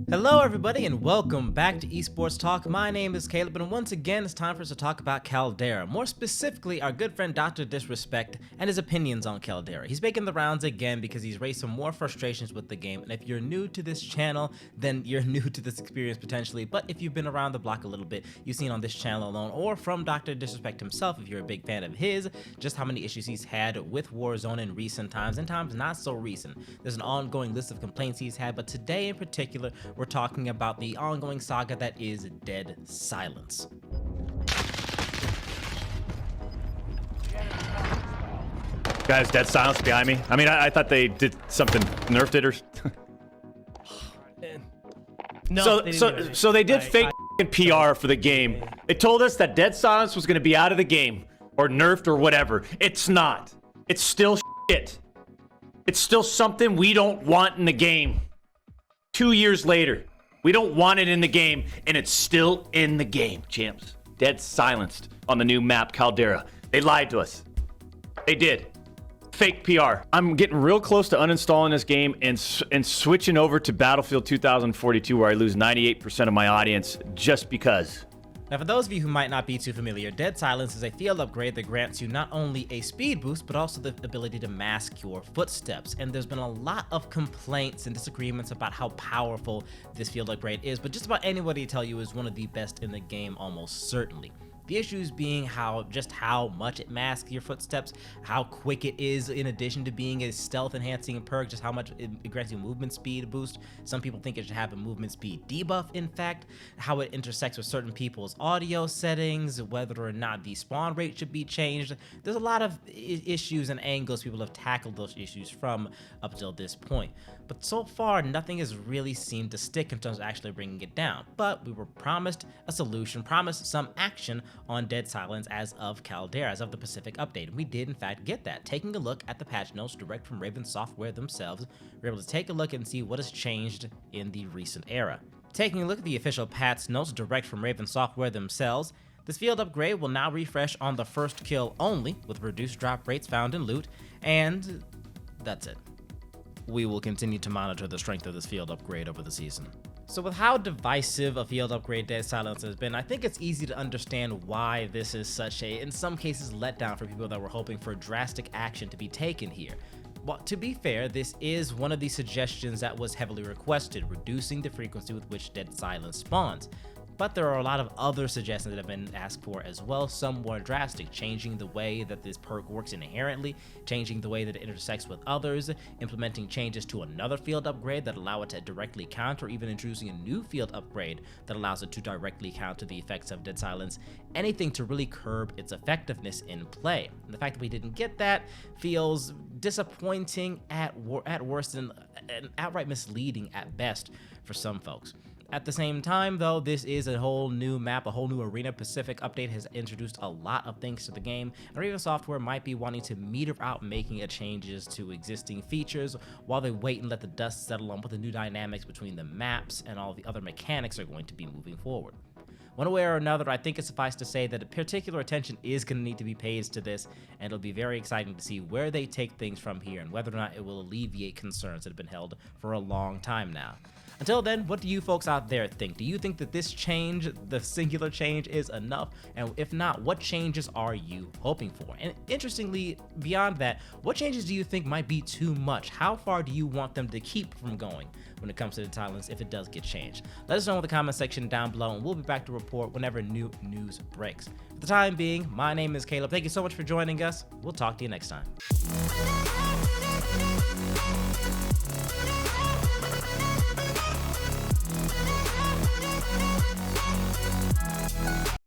Hello everybody and welcome back to Esports Talk. My name is Caleb and once again it's time for us to talk about Caldera. More specifically, our good friend Dr. Disrespect and his opinions on Caldera. He's making the rounds again because he's raised some more frustrations with the game, and if you're new to this channel, then you're new to this experience potentially, but if you've been around the block a little bit, you've seen on this channel alone or from Dr. Disrespect himself, if you're a big fan of his, just how many issues he's had with Warzone in recent times and times not so recent. There's an ongoing list of complaints he's had, but today in particular, we're talking about the ongoing saga that is Dead Silence. Guys, Dead Silence behind me. I mean, I thought they did something, nerfed it or... No, so they did fake PR for the game. They told us that Dead Silence was going to be out of the game or nerfed or whatever. It's not. It's still shit. It's still something we don't want in the game. 2 years later, we don't want it in the game, and it's still in the game, champs. Dead Silenced on the new map, Caldera. They lied to us. They did. Fake PR. I'm getting real close to uninstalling this game and switching over to Battlefield 2042, where I lose 98% of my audience just because. Now, for those of you who might not be too familiar, Dead Silence is a field upgrade that grants you not only a speed boost, but also the ability to mask your footsteps. And there's been a lot of complaints and disagreements about how powerful this field upgrade is, but just about anybody tell you is one of the best in the game, almost certainly. The issues being just how much it masks your footsteps, how quick it is in addition to being a stealth enhancing perk, just how much it grants you movement speed boost. Some people think it should have a movement speed debuff, in fact, how it intersects with certain people's audio settings, whether or not the spawn rate should be changed. There's a lot of issues and angles people have tackled those issues from up until this point. But so far, nothing has really seemed to stick in terms of actually bringing it down. But we were promised a solution, promised some action on Dead Silence as of Caldera, as of the Pacific update. And we did in fact get that. Taking a look at the patch notes direct from Raven Software themselves, we're able to take a look and see what has changed in the recent era. Taking a look at the official patch notes direct from Raven Software themselves, this field upgrade will now refresh on the first kill only, with reduced drop rates found in loot, and that's it. We will continue to monitor the strength of this field upgrade over the season. So with how divisive a field upgrade Dead Silence has been, I think it's easy to understand why this is such a, in some cases, letdown for people that were hoping for drastic action to be taken here. Well, to be fair, this is one of the suggestions that was heavily requested, reducing the frequency with which Dead Silence spawns. But there are a lot of other suggestions that have been asked for as well, some more drastic, changing the way that this perk works inherently, changing the way that it intersects with others, implementing changes to another field upgrade that allow it to directly counter, even introducing a new field upgrade that allows it to directly counter the effects of Dead Silence, anything to really curb its effectiveness in play. And the fact that we didn't get that feels disappointing at worst and outright misleading at best for some folks. At the same time, though, this is a whole new map, a whole new arena. Pacific update has introduced a lot of things to the game, and Raven Software might be wanting to meter out making changes to existing features while they wait and let the dust settle on what the new dynamics between the maps and all the other mechanics are going to be moving forward. One way or another, I think it's suffice to say that particular attention is going to need to be paid to this, and it'll be very exciting to see where they take things from here and whether or not it will alleviate concerns that have been held for a long time now. Until then, what do you folks out there think? Do you think that this change, the singular change, is enough? And if not, what changes are you hoping for? And interestingly, beyond that, what changes do you think might be too much? How far do you want them to keep from going when it comes to Dead Silence if it does get changed? Let us know in the comment section down below, and we'll be back to report whenever new news breaks. For the time being, my name is Caleb. Thank you so much for joining us. We'll talk to you next time.